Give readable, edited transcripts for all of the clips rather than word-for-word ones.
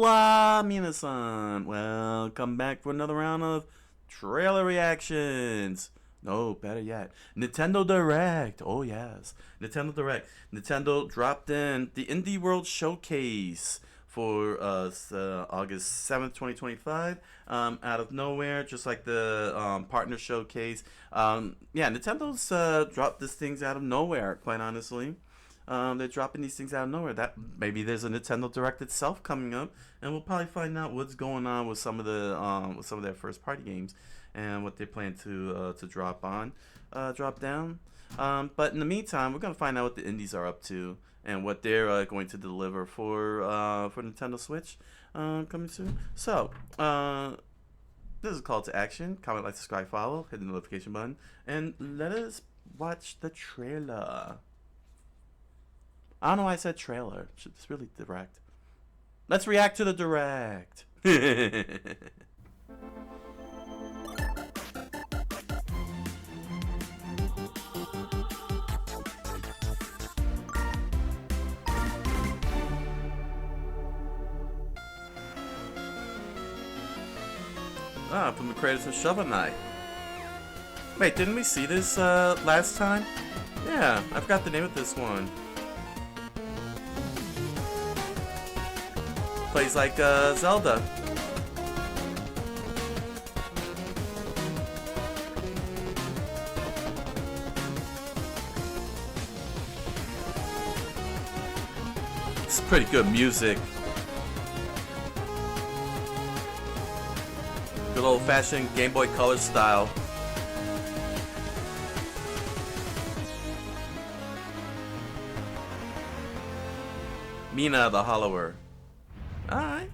Hola, minasan! Welcome back for another round of trailer reactions. No, better yet, Nintendo Direct. Oh yes, Nintendo Direct. Nintendo dropped in the Indie World Showcase for August 7th, 2025. Out of nowhere, just like the partner showcase. Yeah, Nintendo's dropped these things out of nowhere, quite honestly. They're dropping these things out of nowhere. That maybe there's a Nintendo Direct itself coming up, and we'll probably find out what's going on with some of their first party games and what they plan to drop down. But in the meantime, we're gonna find out what the indies are up to and what they're going to deliver for Nintendo Switch coming soon. So this is a call to action. Comment, like, subscribe, follow, hit the notification button, and let us watch the trailer. I don't know why I said trailer. It's really direct. Let's react to the direct. From the creators of Shovel Knight. Wait, didn't we see this last time? Yeah, I forgot the name of this one. Plays like Zelda. It's pretty good music. Good old-fashioned Game Boy Color style. Mina the Hollower. Alright.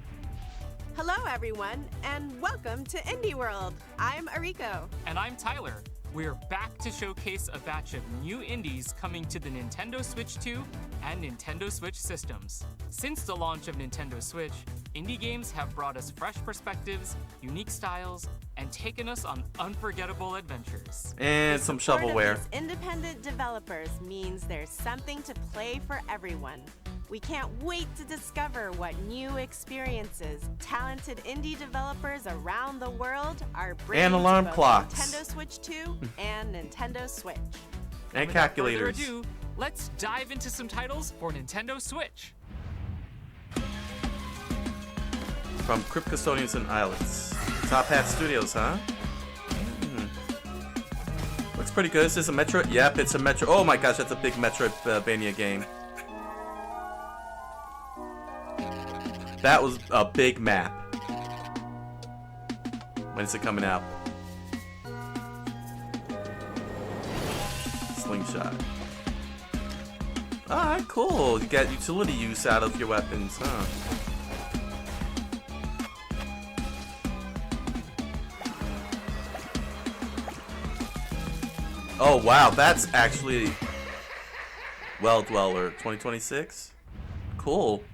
Hello everyone, and welcome to Indie World. I'm Ariko. And I'm Tyler. We're back to showcase a batch of new indies coming to the Nintendo Switch 2 and Nintendo Switch systems. Since the launch of Nintendo Switch, indie games have brought us fresh perspectives, unique styles, and taken us on unforgettable adventures. And some shovelware. Independent developers means there's something to play for everyone. We can't wait to discover what new experiences talented indie developers around the world are bringing and alarm to both clocks. Nintendo Switch 2 and Nintendo Switch. And calculators. Without further ado, let's dive into some titles for Nintendo Switch. From Crypt Custodians and Islets. Top Hat Studios, huh? Looks pretty good. Is this a Metro? Yep, it's a Metro. Oh my gosh, that's a big Metroidvania game. That was a big map. When is it coming out? Slingshot. Alright, cool. You get utility use out of your weapons, huh? Oh wow, that's actually Well Dweller 2026. Cool.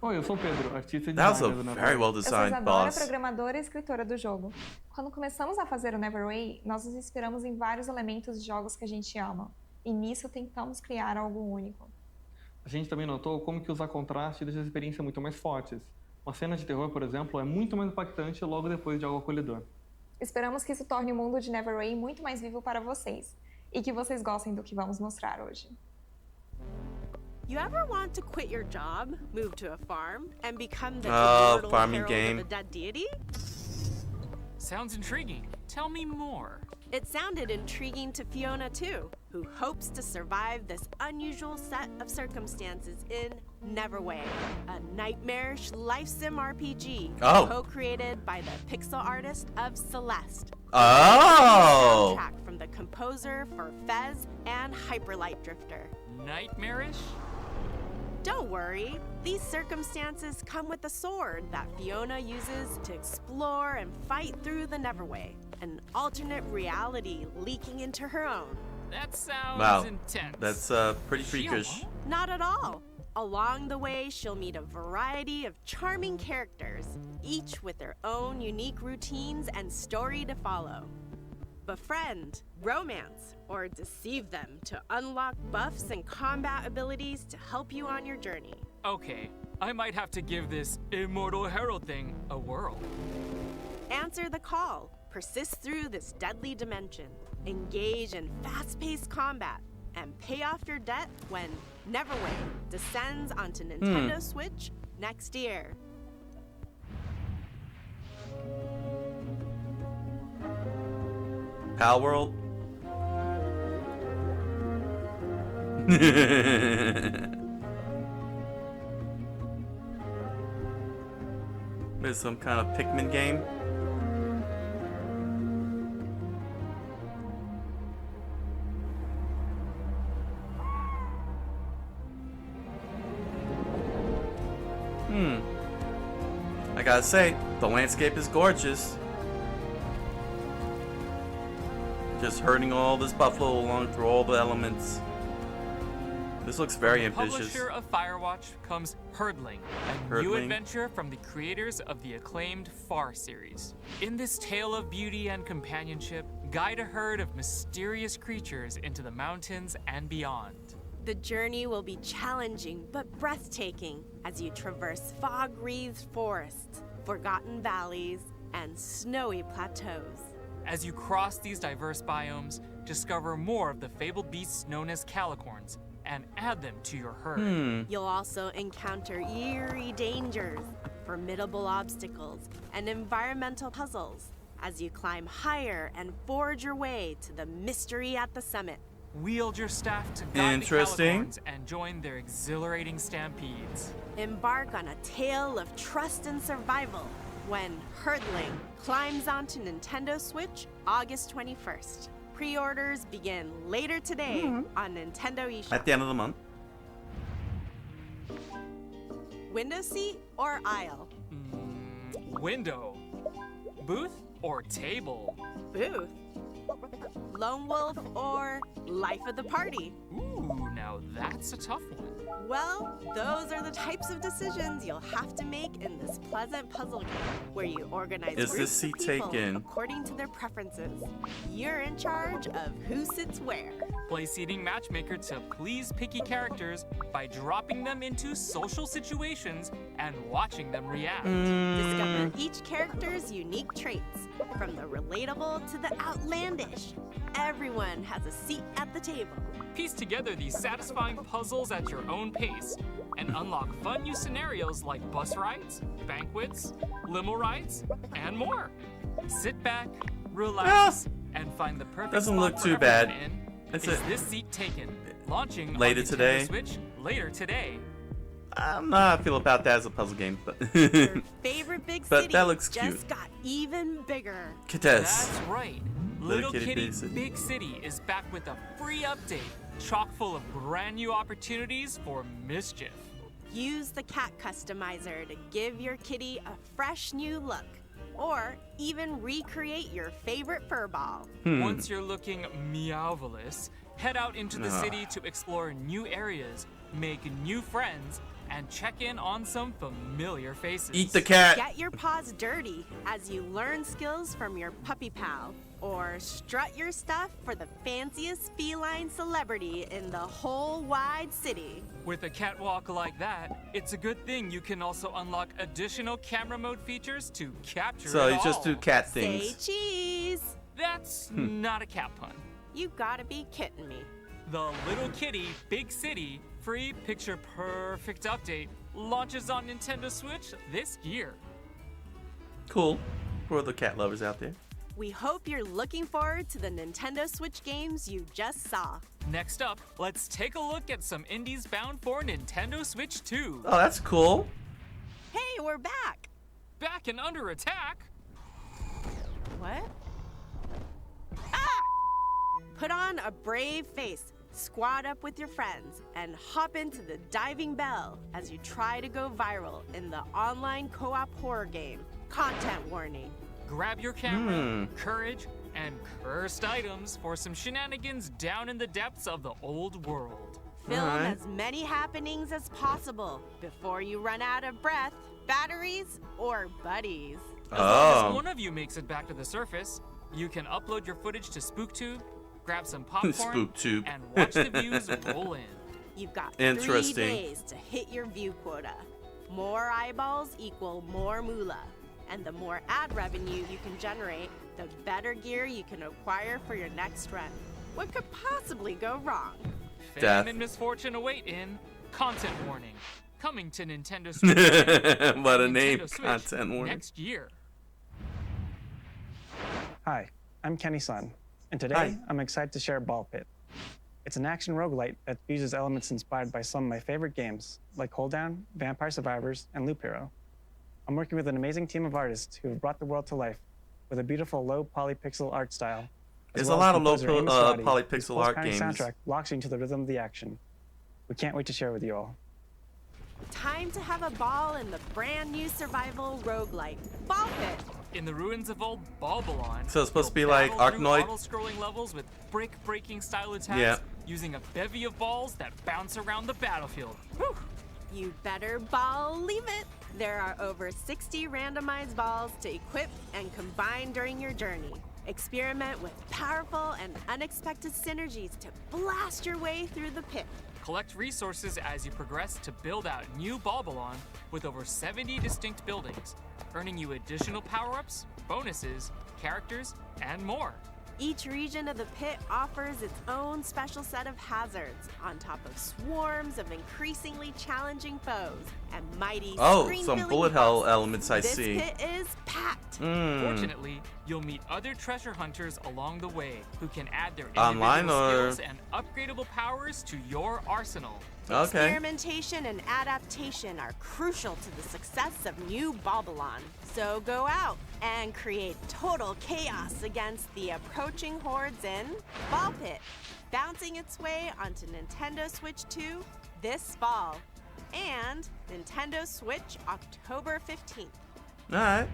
Oi, eu sou o Pedro, artista e That was a designer do very well Eu sou designed Isadora, boss. programadora e escritora do jogo. Quando começamos a fazer o Neverway, nós nos inspiramos em vários elementos de jogos que a gente ama. E nisso tentamos criar algo único. A gente também notou como que usar contraste deixa as experiências muito mais fortes. Uma cena de terror, por exemplo, é muito mais impactante logo depois de algo acolhedor. Esperamos que isso torne o mundo de Neverway muito mais vivo para vocês. E que vocês gostem do que vamos mostrar hoje. You ever want to quit your job, move to a farm, and become the immortal farming herald game. of a dead deity? Sounds intriguing. Tell me more. It sounded intriguing to Fiona too, who hopes to survive this unusual set of circumstances in Neverway, a nightmarish life sim RPG co-created by the pixel artist of Celeste. Oh! Soundtrack from the composer for Fez and Hyperlight Drifter. Nightmarish? Don't worry, these circumstances come with a sword that Fiona uses to explore and fight through the Neverway, an alternate reality leaking into her own. That sounds intense. That's pretty freakish. Not at all. Along the way, she'll meet a variety of charming characters, each with their own unique routines and story to follow. Befriend, romance, or deceive them to unlock buffs and combat abilities to help you on your journey. Okay, I might have to give this immortal herald thing a whirl. Answer the call. Persist through this deadly dimension. Engage in fast-paced combat. And pay off your debt when Neverway descends onto Nintendo Switch next year. Pal World. There's some kind of Pikmin game. I gotta say, the landscape is gorgeous. Just herding all this buffalo along through all the elements. This looks very ambitious. Publisher of Firewatch comes Herdling, a new adventure from the creators of the acclaimed Far series. In this tale of beauty and companionship, guide a herd of mysterious creatures into the mountains and beyond. The journey will be challenging but breathtaking as you traverse fog-wreathed forests, forgotten valleys, and snowy plateaus. As you cross these diverse biomes, discover more of the fabled beasts known as calicorns and add them to your herd. You'll also encounter eerie dangers, formidable obstacles, and environmental puzzles as you climb higher and forge your way to the mystery at the summit. Wield your staff to guide the calicorns and join their exhilarating stampedes. Embark on a tale of trust and survival when Herdling climbs onto Nintendo Switch August 21st. Pre-orders begin later today on Nintendo eShop. At the end of the month. Window seat or aisle? Window. Booth or table? Booth. Lone wolf or life of the party? Ooh, now that's a tough one. Well, those are the types of decisions you'll have to make in this pleasant puzzle game, where you organize Is groups this seat of people taken? according to their preferences. You're in charge of who sits where. Play seating matchmaker to please picky characters by dropping them into social situations and watching them react. Discover each character's unique traits, from the relatable to the outlandish. Everyone has a seat at the table. Piece together these satisfying puzzles at your own pace and unlock fun new scenarios like bus rides, banquets, limo rides, and more. Sit back, relax, and find the perfect Doesn't spot look for too bad. everyone in. It's Is a- this seat taken? Launching Later on Nintendo today. Switch later today. I don't know how I feel about that as a puzzle game, but Your favorite big But city that looks just cute. got even bigger. Kittes. That's right. Little Little Kitty Kitty Big City. Big City is back with a free update, chock full of brand new opportunities for mischief. Use the cat customizer to give your kitty a fresh new look, or even recreate your favorite fur ball. Once you're looking meowvelous, head out into the city to explore new areas, make new friends, and check in on some familiar faces. Eat the cat. Get your paws dirty as you learn skills from your puppy pal, or strut your stuff for the fanciest feline celebrity in the whole wide city. With a catwalk like that, it's a good thing you can also unlock additional camera mode features to capture So it you all. just do cat Say things. cheese. That's not a cat pun. You gotta be kidding me. The Little Kitty Big City free picture perfect update launches on Nintendo Switch this year. Cool. For the cat lovers out there. We hope you're looking forward to the Nintendo Switch games you just saw. Next up, let's take a look at some indies bound for Nintendo Switch 2. Oh, that's cool. Hey, we're back! Back and under attack. What? Ah! Put on a brave face, squad up with your friends, and hop into the Diving Bell as you try to go viral in the online co-op horror game. Content warning. Grab your camera, courage, and cursed items for some shenanigans down in the depths of the old world. Film Alright. as many happenings as possible before you run out of breath, batteries, or buddies. As long Oh. as one of you makes it back to the surface, you can upload your footage to SpookTube, grab some popcorn, SpookTube. and watch the views roll in. You've got Interesting. 3 days to hit your view quota. More eyeballs equal more moolah. And the more ad revenue you can generate, the better gear you can acquire for your next run. What could possibly go wrong? Fame and misfortune await in Content Warning. Coming to Nintendo Switch. What a Nintendo name, Switch Content Warning. next year. Hi, I'm Kenny-san, and today Hi. I'm excited to share Ball Pit. It's an action roguelite that uses elements inspired by some of my favorite games, like Hold Down, Vampire Survivors, and Loop Hero. I'm working with an amazing team of artists who have brought the world to life with a beautiful low polypixel art style. There's a lot of low polypixel art games. Soundtrack locks you into the rhythm of the action. We can't wait to share with you all. Time to have a ball in the brand new survival roguelike, Ball Pit. In the ruins of old Balbalon, So it's supposed to be you'll like battle through Arkanoid? auto-scrolling levels with brick-breaking style attacks Yeah. using a bevy of balls that bounce around the battlefield. Whew. You better believe it. There are over 60 randomized balls to equip and combine during your journey. Experiment with powerful and unexpected synergies to blast your way through the pit. Collect resources as you progress to build out new Balbalon with over 70 distinct buildings, earning you additional power-ups, bonuses, characters, and more. Each region of the pit offers its own special set of hazards, on top of swarms of increasingly challenging foes and mighty Oh, screen-filling some bullet hell bosses. elements I This see. pit is packed. Fortunately, you'll meet other treasure hunters along the way who can add their Online individual or- skills and upgradable powers to your arsenal. Okay. Experimentation and adaptation are crucial to the success of new Balbalon. So go out and create total chaos against the approaching hordes in Ball Pit, bouncing its way onto Nintendo Switch 2 this fall, and Nintendo Switch October 15th. Alright.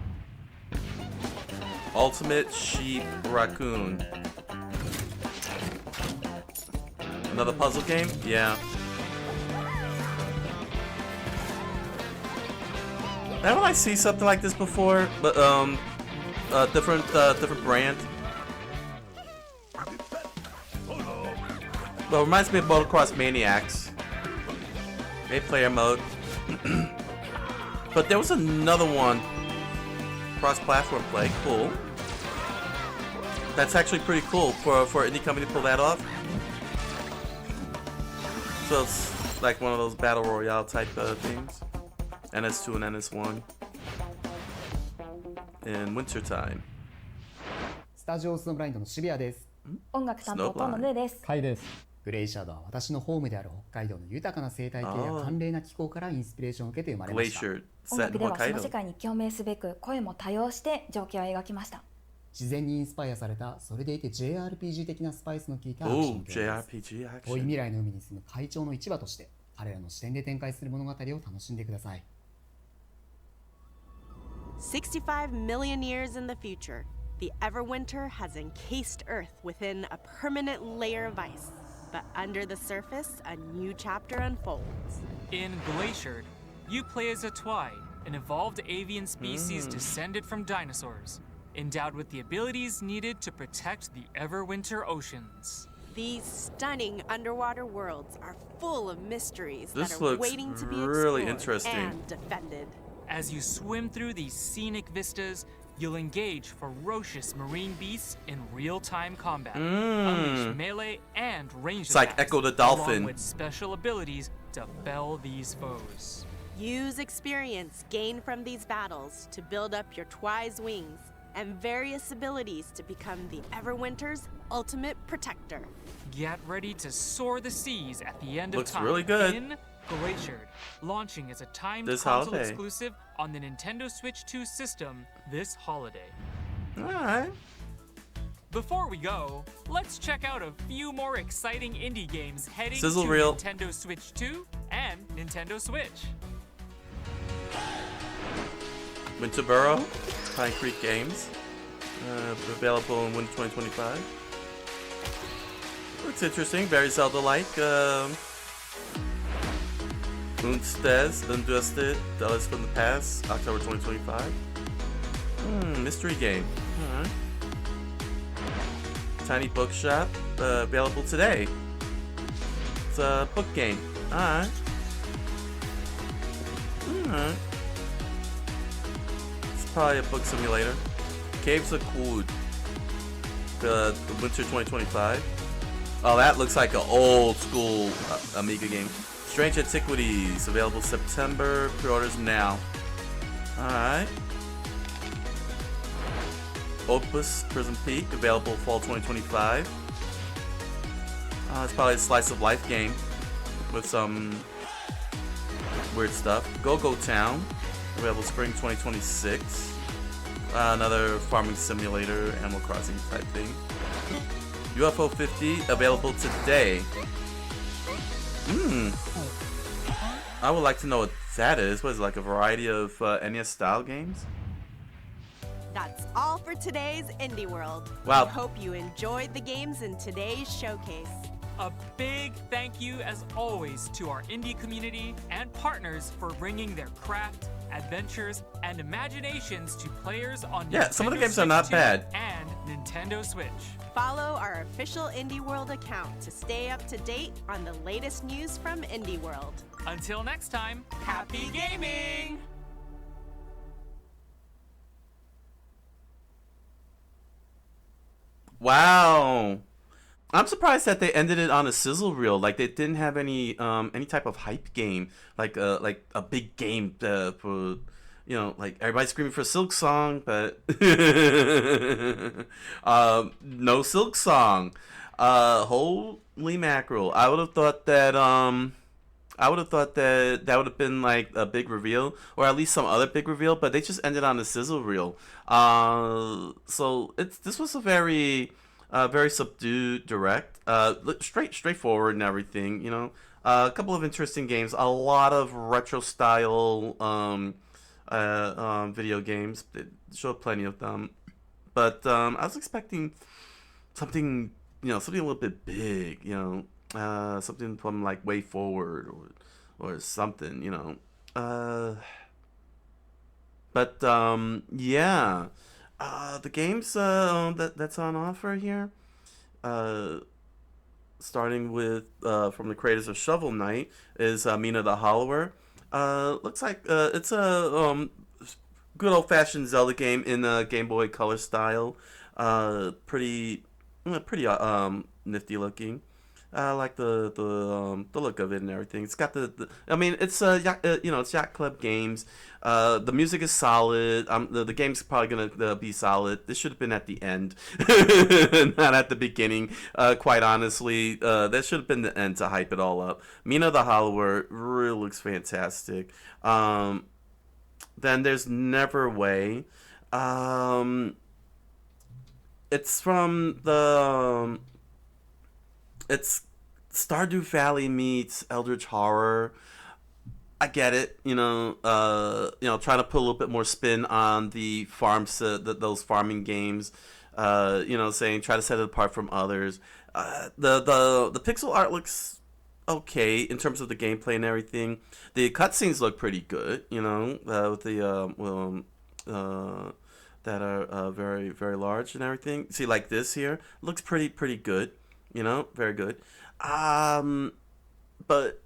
Ultimate Sheep Raccoon. Another puzzle game? Yeah. Haven't I seen something like this before? But different brand. Well, it reminds me of Motocross Maniacs. Maybe player mode. But there was another one. Cross-platform play. Cool. That's actually pretty cool for an indie company to pull that off. So it's like one of those battle royale type things. NS2 and NS1 in wintertime. スタジオスノーブラインドの渋谷です。音楽担当とのヌーです。カイです。グレイシャドウは私のホームである北海道の豊かな生態系や寒冷な気候からインスピレーションを受けて生まれました。 Glacier 音 set 楽 in ではその世 Hokkaido. 界に共鳴すべく声も多用して情景を描きました。自然にインスパイアされた、それでいて JRPG 的なスパイスの効いたアクショ Ooh, ンゲームです。 JRPG 遠い action. 未来の海に住む会長の市場として、彼らの視点で展開する物語を楽しんでください。65 million years in the future, the Everwinter has encased Earth within a permanent layer of ice. But under the surface, a new chapter unfolds. In Glacier, you play as a Tues, an evolved avian species descended from dinosaurs, endowed with the abilities needed to protect the Everwinter oceans. These stunning underwater worlds are full of mysteries This that are looks waiting to be really explored interesting. and defended. As you swim through these scenic vistas, you'll engage ferocious marine beasts in real-time combat, unleash melee and ranged It's like attacks, Echo the Dolphin. along with special abilities to fell these foes. Use experience gained from these battles to build up your Tues wings and various abilities to become the Everwinter's ultimate protector. Get ready to soar the seas at the end Looks of time really good. in Glacier, launching as a timed This console holiday. exclusive on the Nintendo Switch 2 system this holiday. Alright. Before we go, let's check out a few more exciting indie games heading Sizzle to reel. Nintendo Switch 2 and Nintendo Switch. Winterboro, Pine Creek Games. Available in winter 2025. Looks interesting, very Zelda-like. Undusted, Dallas from the Past, October 2025. Mystery game. Alright. Tiny Bookshop, available today. It's a book game. Alright. Alright. It's probably a book simulator. Caves of Code. The winter 2025. Oh, that looks like an old school Amiga game. Strange Antiquities, available September. Pre-orders now. Alright. Opus Prison Peak, available fall 2025. It's probably a slice of life game with some weird stuff. Go-Go Town, available spring 2026. Another farming simulator, Animal Crossing type thing. UFO 50, available today. I would like to know what that is. What is it, like a variety of NES style games? That's all for today's Indie World. Wow. We hope you enjoyed the games in today's showcase. A big thank you, as always, to our indie community and partners for bringing their craft, adventures, and imaginations to players on Yeah, some of the games are Switch not 2 bad. and Nintendo Switch. Follow our official Indie World account to stay up to date on the latest news from Indie World. Until next time, happy gaming! Wow. I'm surprised that they ended it on a sizzle reel. Like they didn't have any type of hype game, like a big game for, you know, like everybody screaming for Silk Song, but no Silk Song. Holy mackerel! I would have thought that that would have been like a big reveal, or at least some other big reveal. But they just ended on a sizzle reel. So this was a very subdued direct, straightforward and everything, you know. A couple of interesting games, a lot of retro style video games. They showed plenty of them, but I was expecting something, you know, something a little bit big, you know, something from like Way Forward or something, you know. But yeah. The games that's on offer here, starting with from the creators of Shovel Knight, is Mina the Hollower. Looks like it's a good old-fashioned Zelda game in Game Boy Color style. Pretty nifty looking. I like the look of it and everything. It's got the I mean, it's you know, it's Yacht Club Games. The music is solid. The game's probably gonna be solid. This should have been at the end, not at the beginning. Quite honestly, that should have been the end to hype it all up. Mina the Hollower really looks fantastic. Then there's Neverway. It's from the it's Stardew Valley meets Eldritch Horror. I get it, you know, trying to put a little bit more spin on the those farming games, you know, saying try to set it apart from others. The pixel art looks okay in terms of the gameplay and everything. The cutscenes look pretty good, you know, with the that are very, very large and everything. See, like this here looks pretty good. You know, very good. But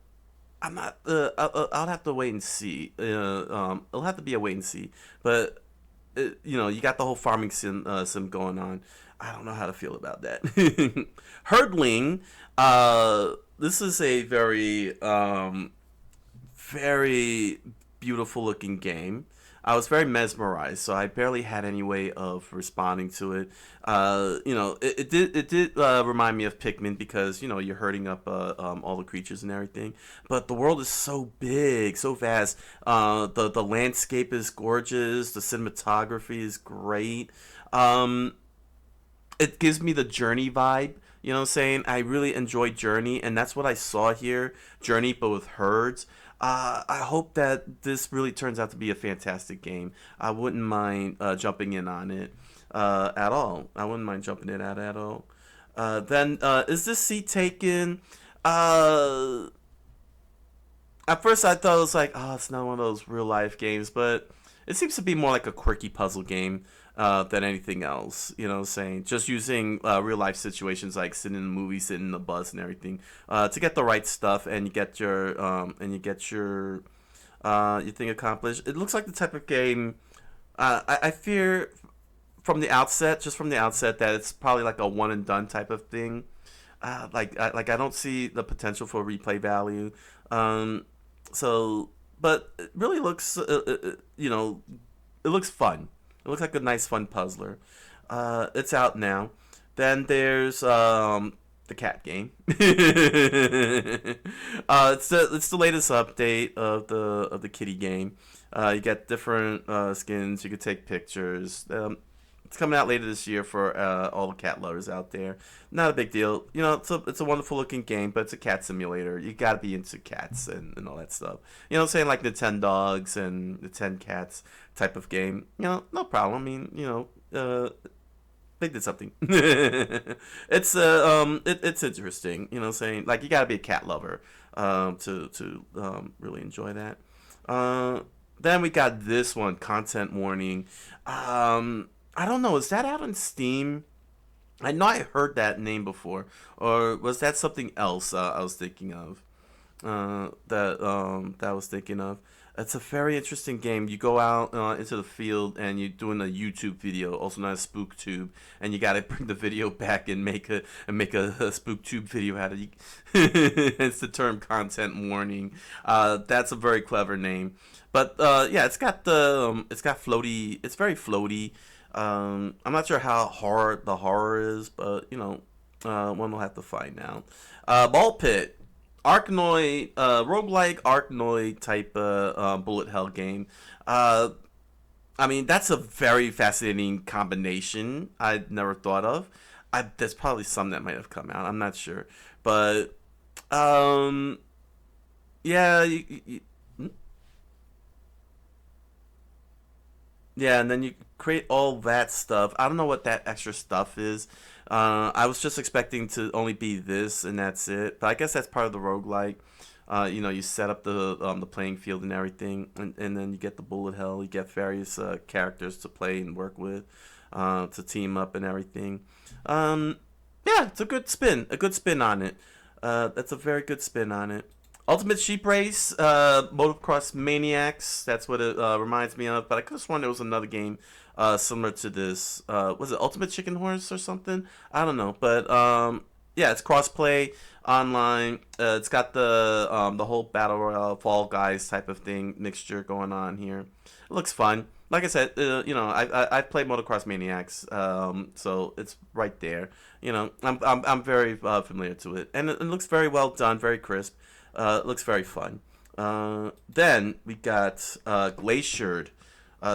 I'm not. I'll have to wait and see. It'll have to be a wait and see. But you know, you got the whole farming sim going on. I don't know how to feel about that. Hurdling. This is a very, very beautiful looking game. I was very mesmerized, so I barely had any way of responding to it. You know, it did remind me of Pikmin because, you know, you're herding up all the creatures and everything. But the world is so big, so vast. The landscape is gorgeous. The cinematography is great. It gives me the Journey vibe. You know what I'm saying? I really enjoyed Journey, and that's what I saw here. Journey, but with herds. I hope that this really turns out to be a fantastic game. I wouldn't mind jumping in on it at all. I wouldn't mind jumping in at all. Then, is this seat taken? At first I thought it was like, oh, it's not one of those real life games, but it seems to be more like a quirky puzzle game than anything else. You know what I'm saying? Just using real life situations like sitting in a movie, sitting in the bus and everything to get the right stuff, and you get your You think accomplished. It looks like the type of game. I fear from the outset, that it's probably like a one and done type of thing. I don't see the potential for replay value. But it really looks, it looks fun. It looks like a nice, fun puzzler. It's out now. Then there's the cat game. It's the latest update of the kitty game. You get different skins. You can take pictures. It's coming out later this year for all the cat lovers out there. Not a big deal. It's a wonderful looking game, but it's a cat simulator. You gotta be into cats and all that stuff. I'm saying, like the 10 dogs and the 10 cats type of game. No problem. I mean, they did something. It's it's interesting. Saying like you gotta be a cat lover to really enjoy that. Then we got this one, content warning. I don't know. Is that out on Steam? I know I heard that name before, or was that something else I was thinking of? That I was thinking of. It's a very interesting game. You go out into the field and you're doing a YouTube video, also known as SpookTube, and you gotta bring the video back and make a SpookTube video out of it. It's the term content warning. That's a very clever name. But yeah, it's got floaty. It's very floaty. I'm not sure how hard the horror is, but one will have to find out. Ball Pit, Arkanoid, roguelike Arkanoid type bullet hell game. I mean, that's a very fascinating combination I'd never thought of. There's probably some that might have come out. I'm not sure, but yeah. Yeah, and then you create all that stuff. I don't know what that extra stuff is. I was just expecting to only be this and that's it. But I guess that's part of the roguelike. You set up the playing field and everything, and then you get the bullet hell. You get various characters to play and work with, to team up and everything. Yeah, it's a good spin on it. That's a very good spin on it. Ultimate Sheep Race, Motocross Maniacs, that's what it reminds me of, but I could have sworn there was another game similar to this. Was it Ultimate Chicken Horse or something? I don't know, but yeah, it's crossplay online. It's got the whole Battle Royale, Fall Guys type of thing mixture going on here. It looks fun. Like I said, I played Motocross Maniacs, so it's right there. I'm very familiar to it, and it looks very well done, very crisp. It looks very fun. Then we got Glaciered,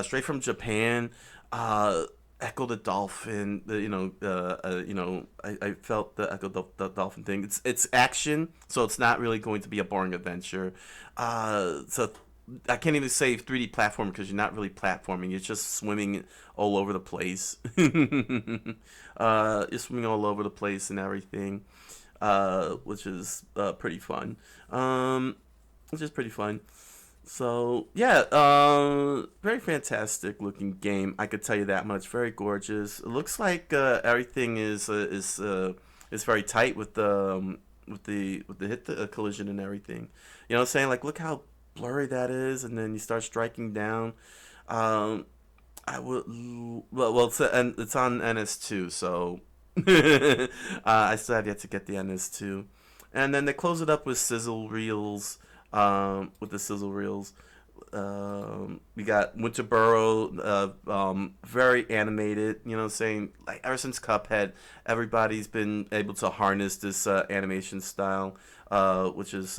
straight from Japan. Echo the Dolphin. I felt the Echo the Dolphin thing. It's action, so it's not really going to be a boring adventure. So I can't even say 3D platform because you're not really platforming. You're just swimming all over the place. You're swimming all over the place and everything. Which is pretty fun. So yeah, very fantastic looking game. I could tell you that much. Very gorgeous. It looks like everything is very tight with the hit collision and everything. You know what I'm saying? Like, look how blurry that is, and then you start striking down. It's on NS2, so. I still have yet to get the NS2, and then they close it up with sizzle reels. We got Winterboro, very animated. Saying like ever since Cuphead, everybody's been able to harness this animation style, which is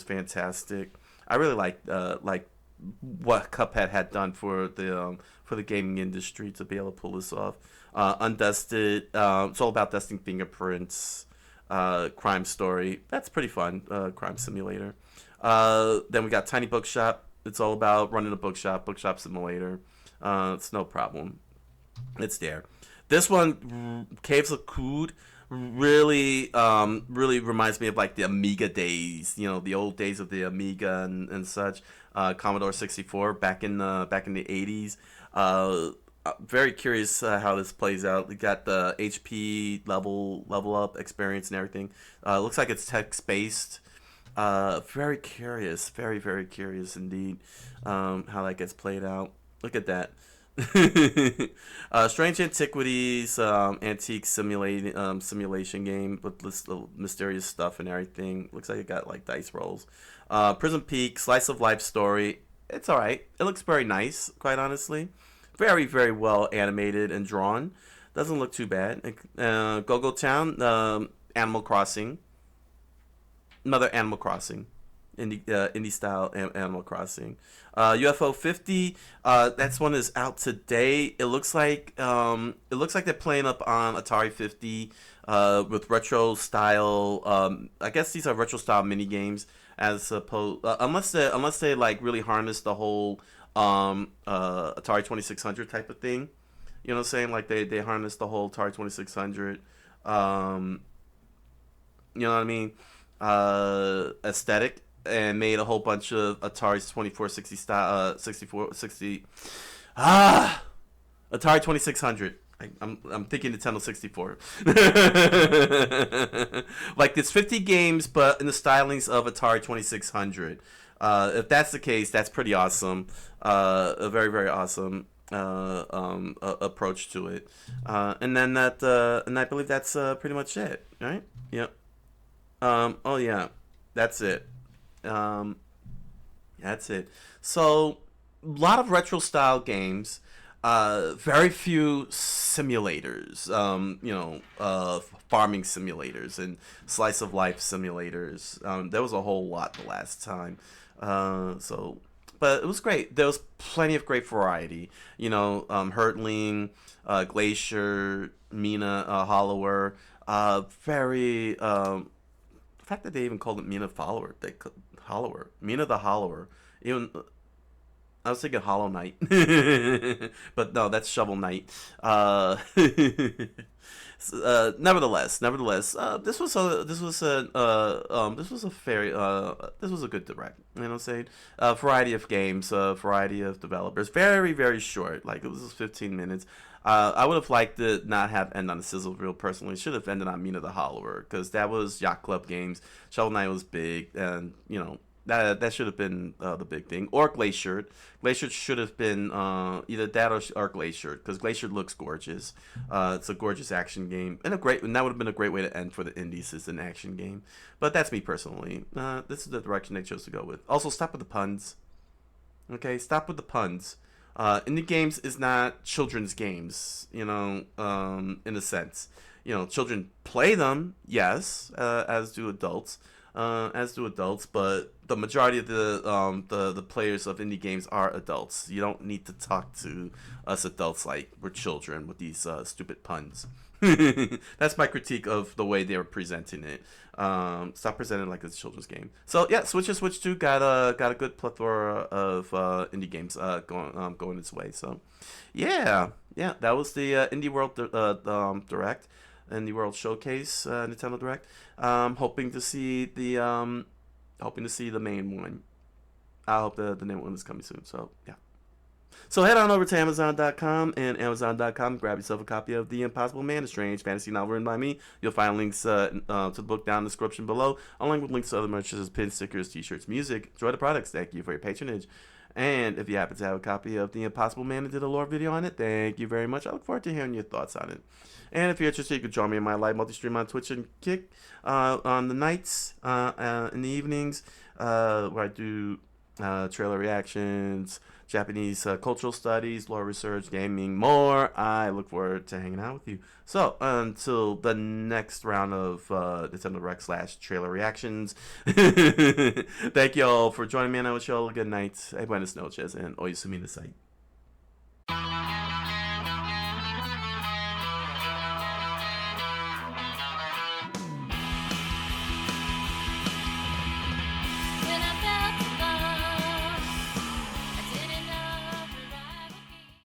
fantastic. I really like what Cuphead had done for the gaming industry to be able to pull this off. Undusted, it's all about dusting fingerprints. Crime Story, that's pretty fun. Crime simulator. Then we got Tiny Bookshop. It's all about running a bookshop simulator. It's no problem. It's there. This one, Caves of Kood, really reminds me of like the Amiga days. The old days of the Amiga and such. Commodore 64 back in the 80s. Very curious how this plays out. We got the HP level up experience and everything. Looks like it's text based. Very curious, very, very curious indeed, how that gets played out. Look at that. Strange Antiquities, antique simulation game with this little mysterious stuff and everything. Looks like it got like dice rolls. Prison Peak, slice of life story. It's alright. It looks very nice, quite honestly. Very, very well animated and drawn. Doesn't look too bad. Go-Go Town, Animal Crossing. Another Animal Crossing. Indie style Animal Crossing. UFO 50, that's one is out today. It looks like they're playing up on Atari 50 with retro style. I guess these are retro style mini games as opposed unless they like really harness the whole Atari 2600 type of thing. You know what I'm saying? Like they harness the whole Atari 2600. You know what I mean? Aesthetic. And made a whole bunch of Atari's 2460 style, Atari 2600. I'm thinking Nintendo 64. Like it's 50 games, but in the stylings of Atari 2600. If that's the case, that's pretty awesome. A very, very awesome approach to it. And then and I believe that's pretty much it, right? Yep. Oh yeah, that's it. That's it. So, a lot of retro style games. Very few simulators. Farming simulators and slice of life simulators. There was a whole lot the last time. But it was great. There was plenty of great variety. Hurtling, Glacier, Mina, Hollower. Very. The fact that they even called it Mina Follower. Mina the Hollower. Even I was thinking Hollow Knight, but no, that's Shovel Knight. Nevertheless, this was a good direct. You know what I'm saying? Variety of games, variety of developers. Very, very short. Like it was 15 minutes. I would have liked to not have end on a sizzle reel personally. Should have ended on Mina the Hollower because that was Yacht Club games. Shovel Knight was big, and that should have been the big thing. Or Glacier. Glacier should have been either that or Glacier because Glacier looks gorgeous. It's a gorgeous action game and that would have been a great way to end for the indies as an action game. But that's me personally. This is the direction they chose to go with. Also, stop with the puns. Okay, stop with the puns. Indie games is not children's games, in a sense. Children play them, yes, as do adults, but the majority of the players of indie games are adults. You don't need to talk to us adults like we're children with these stupid puns. That's my critique of the way they were presenting it. Stop presenting it like it's a children's game. So yeah, Switch 2 got a good plethora of indie games going its way. So yeah, that was the Indie World Direct, Indie World Showcase, Nintendo Direct. Hoping to see the main one. I hope the main one is coming soon. So yeah. So head on over to Amazon.com and Amazon.com. Grab yourself a copy of The Impossible Man, a strange fantasy novel written by me. You'll find links to the book down in the description below, along with links to other merch such as pins, stickers, t-shirts, music. Enjoy the products. Thank you for your patronage. And if you happen to have a copy of The Impossible Man and did a lore video on it, thank you very much. I look forward to hearing your thoughts on it. And if you're interested, you can join me in my live multi-stream on Twitch and Kick on the nights, in the evenings, where I do trailer reactions, Japanese cultural studies, lore research, gaming, more. I look forward to hanging out with you. So, until the next round of Nintendo Direct / trailer reactions, thank you all for joining me, and I wish you all a good night. Buenas noches, and oyasumi nasai.